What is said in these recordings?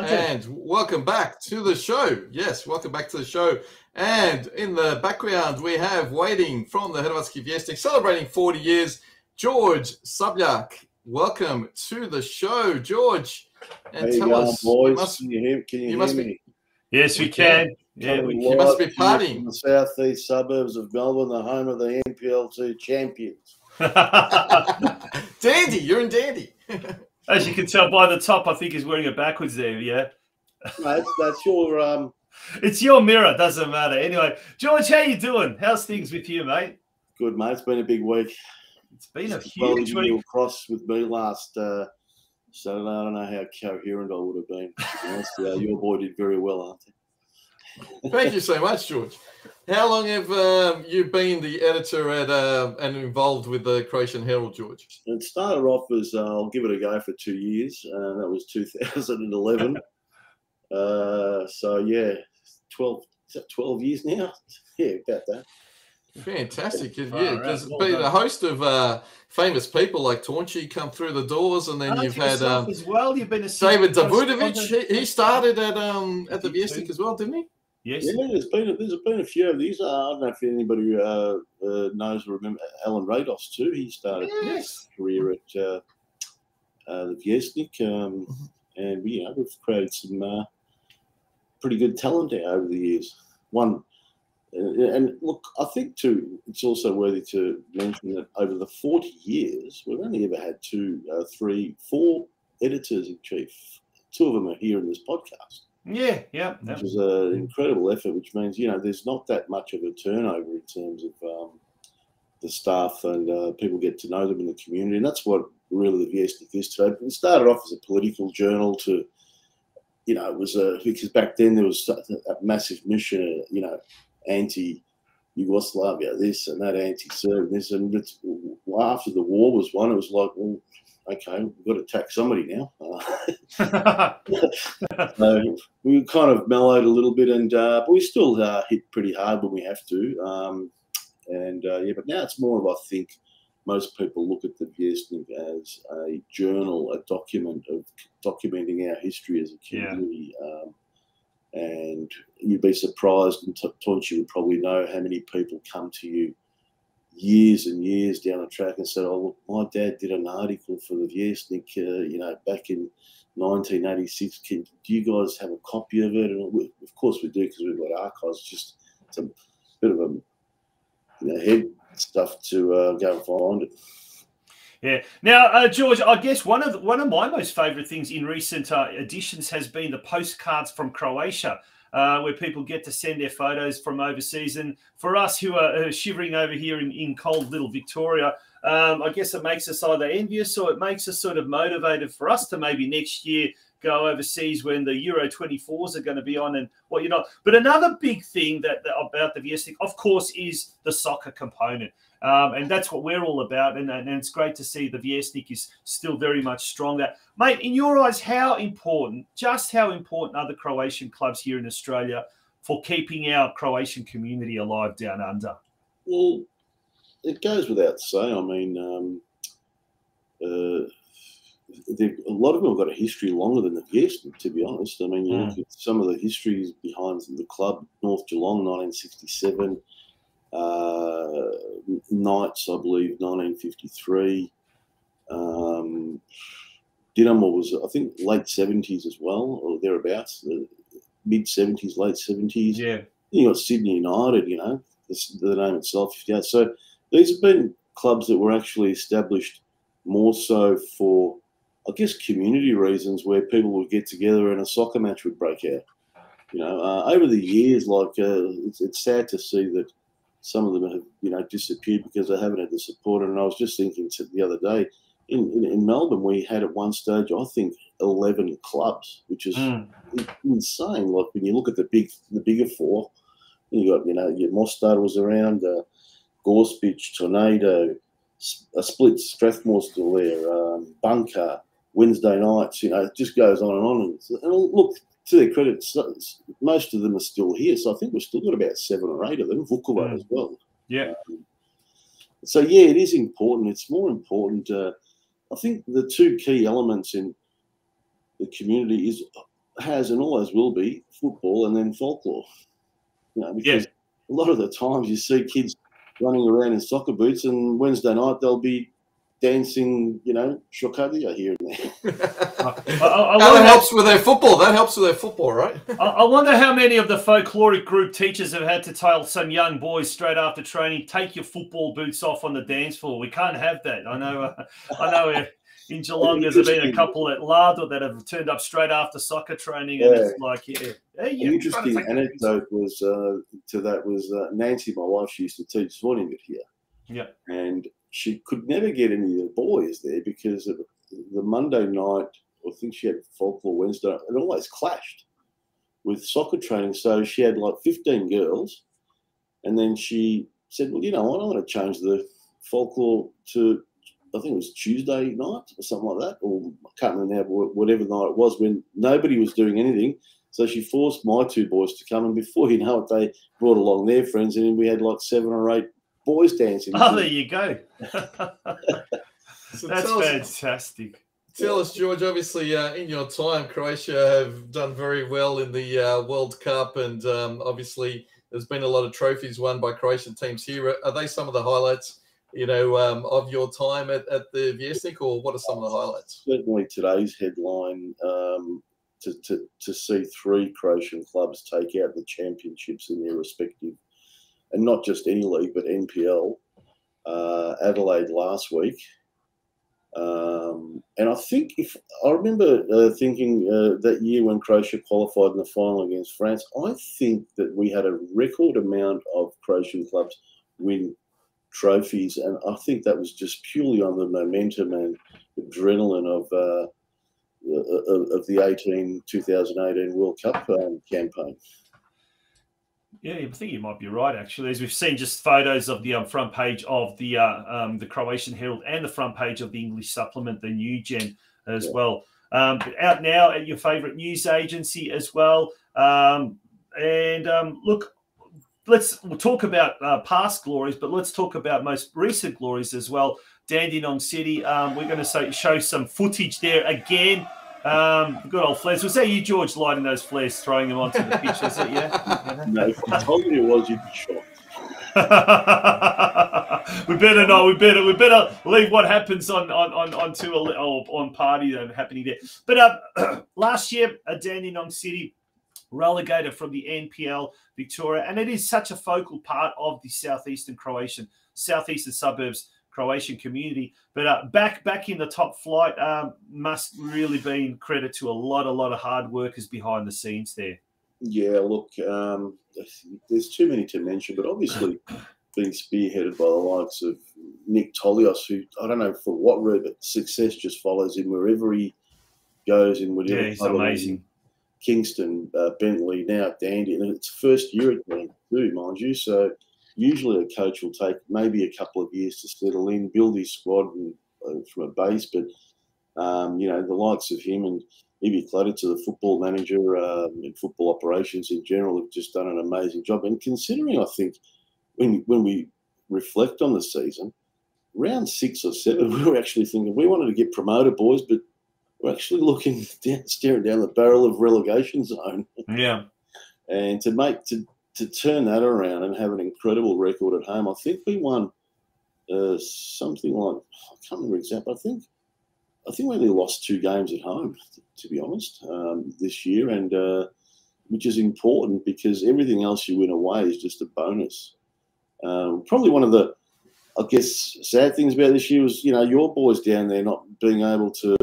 Ante. And welcome back to the show. Yes, welcome back to the show. And in the background, we have waiting from the Hrvatski Vjesnik, celebrating 40 years, George Sabljak. Welcome to the show, George. And tell us, boys. Can you hear me? Yes, we can. Yeah, you must be partying. In the southeast suburbs of Melbourne, the home of the NPL2 champions. Dandy, you're in Dandy. As you can tell by the top, I think he's wearing it backwards there, yeah? Mate, that's your... It's your mirror, doesn't matter. Anyway, George, how you doing? How's things with you, mate? Good, mate. It's been a big week. It's been a huge week. You cross with me last Saturday. I don't know how coherent I would have been. Your boy did very well, aren't he? Thank you so much, George. How long have you been the editor at and involved with the Croatian Herald, George? It started off as I'll give it a go for 2 years. That was 2011. So yeah, 12. Is that 12 years now? Yeah, about that. Fantastic. Yeah, there's been a host of famous people like Taunchi come through the doors, and then you've had as well. You've been a David Davudovic. He started at the Vjesnik as well, didn't he? Yes. Yeah, there's been a few of these. I don't know if anybody knows or remember Alan Rados too. He started his career at the Vjesnik, and we've created some pretty good talent there over the years. And look, I think too, it's also worthy to mention that over the 40 years, we've only ever had 2, 3, 4 editors in chief. 2 of them are here in this podcast. Yeah. Which is an incredible effort, which means, there's not that much of a turnover in terms of the staff, and people get to know them in the community. And that's what really the Vjesnik is today. It started off as a political journal to, it was because back then there was a massive mission, anti-Yugoslavia, this and that, anti-Serb, this. And after the war was won, it was like, well, okay, we've got to attack somebody now. We kind of mellowed a little bit, and but we still hit pretty hard when we have to. But now it's more of, I think, most people look at the Vjesnik as a journal, a document of documenting our history as a community. And you'd be surprised, and Taunchi would probably know how many people come to you years and years down the track and said, "Oh, look, my dad did an article for the Vjesnik, back in 1986. Do you guys have a copy of it?" And of course we do, because we've got archives. Just it's a bit of a head stuff to go and find it. Yeah. Now, George, I guess one of my most favourite things in recent editions has been the postcards from Croatia, where people get to send their photos from overseas. And for us who are shivering over here in cold little Victoria, I guess it makes us either envious, or it makes us sort of motivated for us to maybe next year go overseas when the Euro 24s are going to be on and whatnot. But another big thing about the Vjesnik, of course, is the soccer component. And that's what we're all about. And it's great to see the Vjesnik is still very much stronger. Mate, in your eyes, how important are the Croatian clubs here in Australia for keeping our Croatian community alive down under? Well, it goes without saying. I mean, a lot of them have got a history longer than the Vjesnik, to be honest. I mean, you look at some of the histories behind the club. North Geelong, 1967. Knights, I believe, 1953. Dinamo was, I think, late 70s as well, or thereabouts, mid 70s, late 70s. Yeah. You got Sydney United, the name itself. Yeah. So these have been clubs that were actually established more so for, I guess, community reasons, where people would get together and a soccer match would break out. Over the years, it's sad to see that some of them have, disappeared because they haven't had the support. And I was just thinking the other day, in Melbourne, we had at one stage, I think, 11 clubs, which is insane. Like when you look at the bigger 4, you got, your Mostar was around, Gorspic, Tornado, Split, Strathmore's still there, Bunker, Wednesday nights. It just goes on and on. And look, to their credit, most of them are still here. So I think we've still got about 7 or 8 of them, Vukovar as well. Yeah. So, yeah, it is important. It's more important. I think the 2 key elements in the community is has and always will be football and then folklore. Because a lot of the times you see kids running around in soccer boots, and Wednesday night they'll be dancing, shokadia here and there. That helps with their football. That helps with their football, right? I wonder how many of the folkloric group teachers have had to tell some young boys straight after training, take your football boots off on the dance floor. We can't have that. I know in Geelong there's been a couple at Lardo that have turned up straight after soccer training, and it's like, An interesting anecdote was Nancy, my wife. She used to teach swimming here. Yeah, and she could never get any of the boys there because the Monday night, I think she had folklore Wednesday, it always clashed with soccer training. So she had like 15 girls, and then she said, well, you know what, I'm going to change the folklore to, I think it was Tuesday night or something like that, or I can't remember now, whatever night it was, when nobody was doing anything. So she forced my two boys to come, and before you know it, they brought along their friends, and then we had like 7 or 8 boys dancing. Oh, there you go. So that's fantastic. Tell us, George, obviously in your time, Croatia have done very well in the World Cup, and obviously there's been a lot of trophies won by Croatian teams here. Are they some of the highlights, of your time at the Vjesnik, or what are some of the highlights? Certainly today's headline, to see 3 Croatian clubs take out the championships in their respective, and not just any league, but NPL, Adelaide last week. And I think I remember thinking that year when Croatia qualified in the final against France, I think that we had a record amount of Croatian clubs win trophies, and I think that was just purely on the momentum and adrenaline of the 2018 World Cup campaign. Yeah, I think you might be right, actually. As we've seen just photos of the front page of the Croatian Herald and the front page of the English supplement, the New Gen, as well. Out now at your favourite news agency as well. Look, we'll talk about past glories, but let's talk about most recent glories as well. Dandenong City, we're going to show some footage there again. Good old flares. Was that you, George, lighting those flares, throwing them onto the pitch? Was it? Yeah. No, if I told you it was, you'd be shocked. We better not. We better leave what happens on party happening there. But last year, Dandenong City relegated from the NPL Victoria, and it is such a focal part of the southeastern suburbs Croatian community, but back in the top flight must really be credit to a lot of hard workers behind the scenes there. Yeah, look, there's too many to mention, but obviously being spearheaded by the likes of Nick Tolios, who I don't know for what route, but success just follows him wherever he goes in. Whatever, yeah, he's amazing. Kingston, Bentley, now at Dandy, and it's first year at Dandy too, mind you. So usually a coach will take maybe a couple of years to settle in, build his squad from a base. But, the likes of him and Ivy Clutter to the football manager and football operations in general have just done an amazing job. And considering, I think, when we reflect on the season, round 6 or 7, we were actually thinking we wanted to get promoted, boys, but we're actually staring down the barrel of relegation zone. Yeah. And to turn that around and have an incredible record at home, I think we won something like, I can't remember exactly. I think we only lost 2 games at home, to be honest, this year, and which is important because everything else you win away is just a bonus. Probably one of the, I guess, sad things about this year was, your boys down there not being able to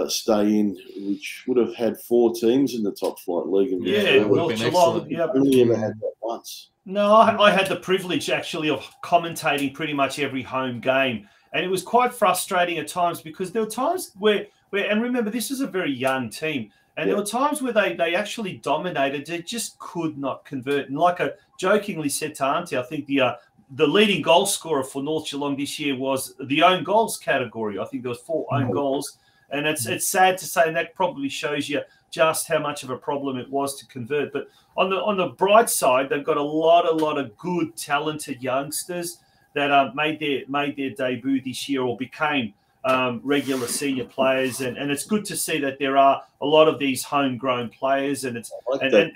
stay in, which would have had 4 teams in the top flight league. Yeah, well, Geelong, yeah. Only ever had that once. No, I had the privilege actually of commentating pretty much every home game, and it was quite frustrating at times because there were times where and remember, this was a very young team, and there were times where they actually dominated, they just could not convert. And like I jokingly said to Auntie, I think the leading goal scorer for North Geelong this year was the own goals category. I think there was 4 own goals. And it's sad to say, and that probably shows you just how much of a problem it was to convert. But on the bright side, they've got a lot of good, talented youngsters that made their debut this year or became regular senior players, and it's good to see that there are a lot of these homegrown players, and it's I like that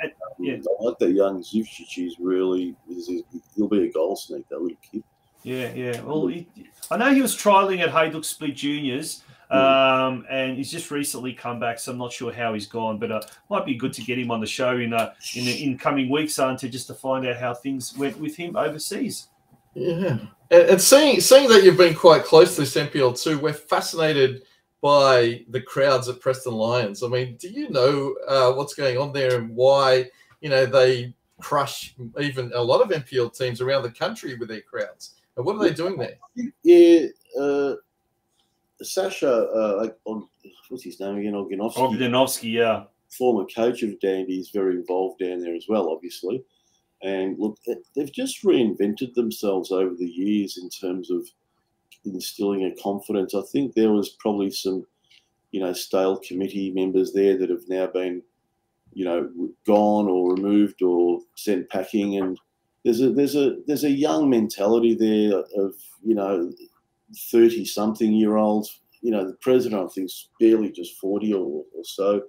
young Zivcic. He'll be a goal sneak, that little kid. Yeah. Well, I know he was trialling at Hajduk Split Juniors, and he's just recently come back, so I'm not sure how he's gone, but might be good to get him on the show in coming weeks, Ante, just to find out how things went with him overseas. Yeah. And seeing that you've been quite close to this NPL too, we're fascinated by the crowds at Preston Lions. I mean, do you know what's going on there and why, they crush even a lot of NPL teams around the country with their crowds? And what are they doing there? Yeah, Sasha, what's his name again? Ogdanovsky, yeah. Former coach of Dandy, is very involved down there as well, obviously. And look, they've just reinvented themselves over the years in terms of instilling a confidence. I think there was probably some, stale committee members there that have now been, gone or removed or sent packing. And there's a young mentality there of 30-something-year-olds. The president, I think, is barely just 40 or so,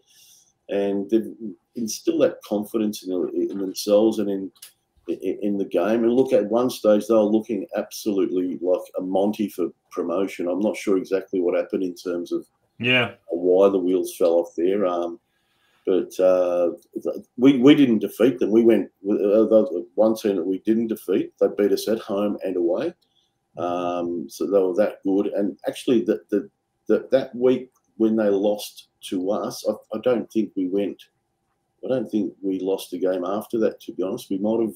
and they've instilled that confidence in themselves and in the game. And look, at one stage they were looking absolutely like a Monty for promotion. I'm not sure exactly what happened in terms of why the wheels fell off there. But we didn't defeat them. We went with one team that we didn't defeat. They beat us at home and away. So they were that good. And actually, that week when they lost to us, I don't think we lost a game after that, to be honest. We might have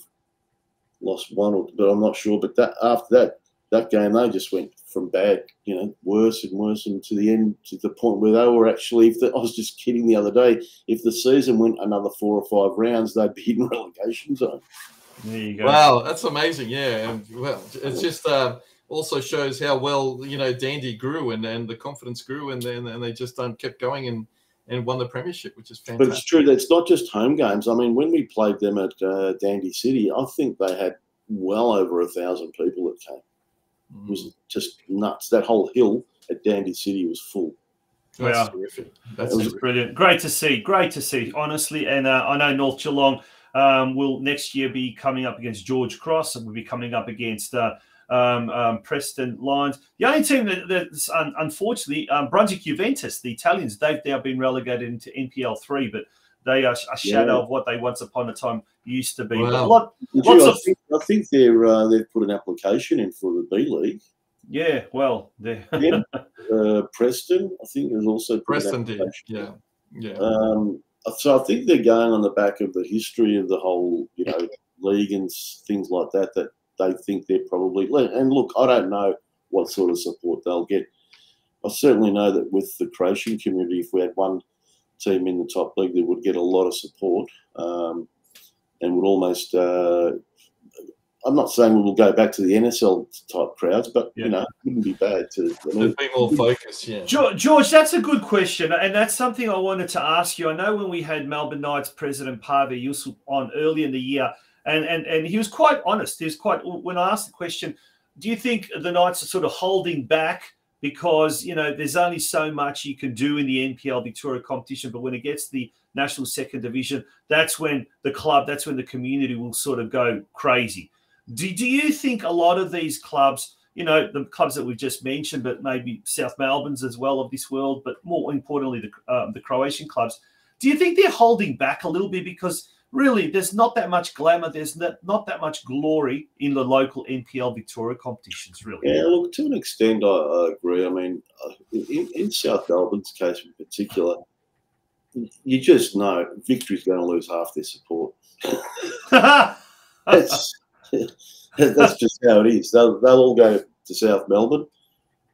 lost one, but I'm not sure. But after that game, they just went from bad, worse and worse, and to the end, to the point where they were actually, I was just kidding the other day, if the season went another 4 or 5 rounds, they'd be in relegation zone. There you go. Wow, that's amazing. Yeah. And well, it's just also shows how well, Dandy grew and the confidence grew, and they just kept going and won the premiership, which is fantastic. But it's true that it's not just home games. I mean, when we played them at Dandy City, I think they had well over 1,000 people that came. It was just nuts. That whole hill at Dandy City was full. That's terrific. That's brilliant. Great to see, honestly. And I know North Geelong will next year be coming up against George Cross, and we'll be coming up against Preston Lions. The only team that's unfortunately Brunswick Juventus, the Italians, they've now been relegated into NPL 3, but they are a shadow of what they once upon a time used to be. Wow. I think they've put an application in for the B League. Yeah, well, Preston, I think, has also put Preston an application. Yeah. So I think they're going on the back of the history of the whole, league and things like that. That they think they're probably. And look, I don't know what sort of support they'll get. I certainly know that with the Croatian community, if we had one team in the top league, they would get a lot of support, and would almost. I'm not saying we will go back to the NSL type crowds, but it wouldn't be bad to be more focused. Yeah, George, that's a good question, and that's something I wanted to ask you. I know when we had Melbourne Knights president Pavel Yusuf on early in the year, and he was quite honest. He was when I asked the question, do you think the Knights are sort of holding back because there's only so much you can do in the NPL Victoria competition, but when it gets to the National Second Division, that's when the community will sort of go crazy. Do you think a lot of these clubs, the clubs that we've just mentioned, but maybe South Melbourne's as well of this world, but more importantly, the Croatian clubs, do you think they're holding back a little bit because really there's not that much glamour, there's not that much glory in the local NPL Victoria competitions, really? Yeah, look, to an extent, I agree. I mean, in South Melbourne's case in particular, you just know Victory's going to lose half their support. That's just how it is. They'll all go to South Melbourne.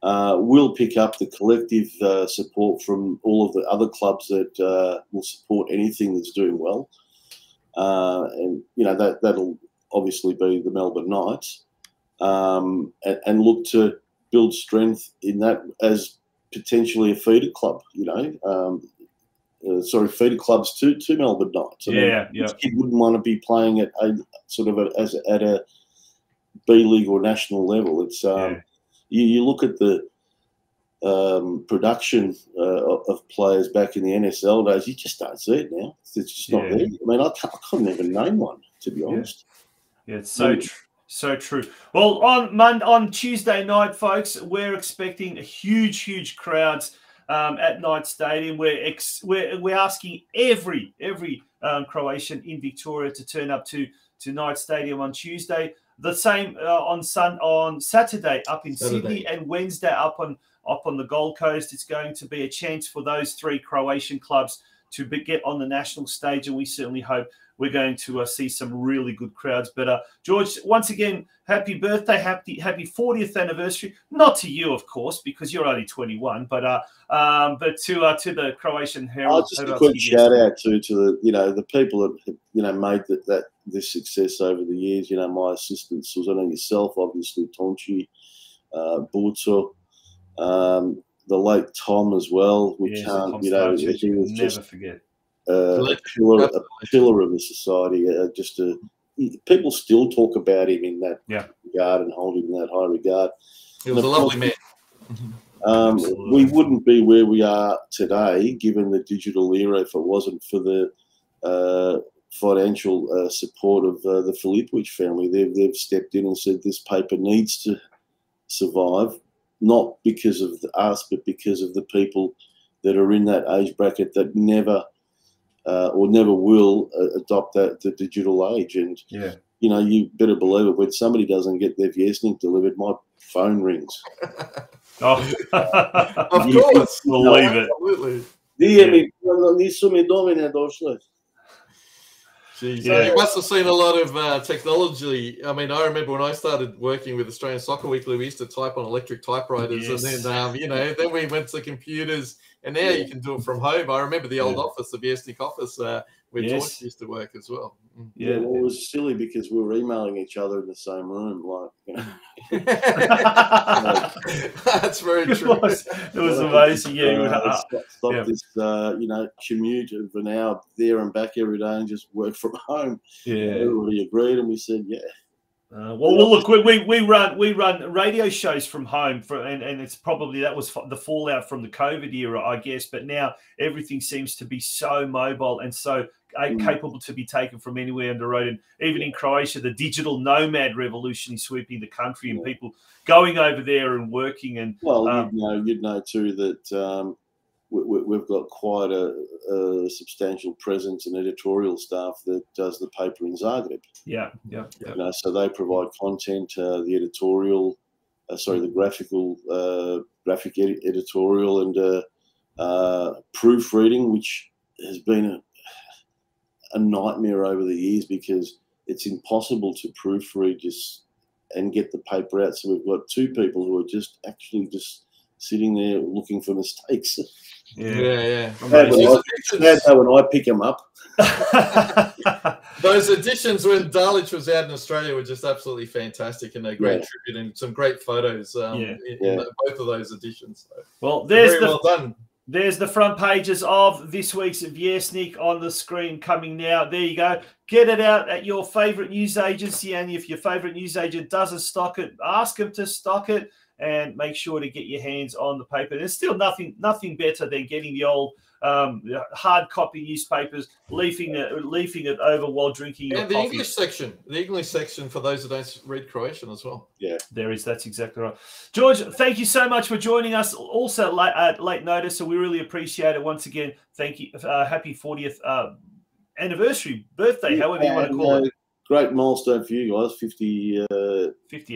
We'll pick up the collective support from all of the other clubs that will support anything that's doing well. And, that'll obviously be the Melbourne Knights. And look to build strength in that as potentially a feeder club, feeder clubs to Melbourne Knights. This kid wouldn't want to be playing at a B League or national level. It's you look at the production of players back in the NSL days. You just don't see it now. It's just not there. I mean, I couldn't even name one, to be honest. Yeah, it's so true. Well, on Tuesday night, folks, we're expecting huge crowds at Knight Stadium. We're asking every Croatian in Victoria to turn up to Knight Stadium on Tuesday. The same on Saturday up in Sydney, and Wednesday up on the Gold Coast. It's going to be a chance for those 3 Croatian clubs to get on the national stage, and we certainly hope we're going to see some really good crowds. But George, once again, happy birthday, happy 40th anniversary. Not to you, of course, because you're only 21, but to the Croatian Herald. Just a quick shout out to the people that made this success over the years. My assistants, Susanna, yourself, obviously Tonchi, Burto, the late Tom as well. We can't, he was never forget. A pillar of the society. People still talk about him in that regard and hold him in that high regard. He was a lovely man. We wouldn't be where we are today, given the digital era, if it wasn't for the financial support of the Filipovic family. They've stepped in and said this paper needs to survive, not because of us, but because of the people that are in that age bracket that never or never will adopt the digital age. And, you better believe it, when somebody doesn't get their Vjesnik delivered, my phone rings. Of course. Believe it. Absolutely. Jeez, you must have seen a lot of technology. I mean, I remember when I started working with Australian Soccer Weekly, we used to type on electric typewriters, and then then we went to computers, and now you can do it from home. I remember the old office, the Vjesnik office, where George used to work as well. Yeah, well, it was silly because we were emailing each other in the same room, That's very true. It was amazing. Stop this, commute of an hour there and back every day and just work from home. Yeah, everybody agreed, and we said, well, look, we run radio shows from home, and it's probably that was the fallout from the COVID era, I guess. But now everything seems to be so mobile and so capable to be taken from anywhere on the road. And even in Croatia, the digital nomad revolution is sweeping the country, and people going over there and working. And you'd know too that we've got quite a substantial presence and editorial staff that does the paper in Zagreb. Yeah. So they provide content, the editorial, the graphic editorial, and proofreading, which has been a nightmare over the years because it's impossible to proofread and get the paper out. So we've got 2 people who are just sitting there looking for mistakes. Yeah. That's how when I pick them up. Those editions when Dalic was out in Australia were just absolutely fantastic, and a great tribute and some great photos in both of those editions. So well done. There's the front pages of this week's Vjesnik on the screen coming now. There you go. Get it out at your favourite news agency, and if your favourite news agent doesn't stock it, ask them to stock it. And make sure to get your hands on the paper. There's still nothing better than getting the old hard copy newspapers, leafing it over while drinking your coffee. The English section for those who don't read Croatian as well. Yeah, that's exactly right. George, thank you so much for joining us. Also at late notice, so we really appreciate it. Once again, thank you. Happy 40th anniversary, birthday, however you want to call it. Great milestone for you guys, 50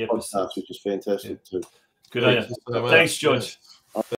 episodes, which is fantastic too. Good on you. Thanks, George.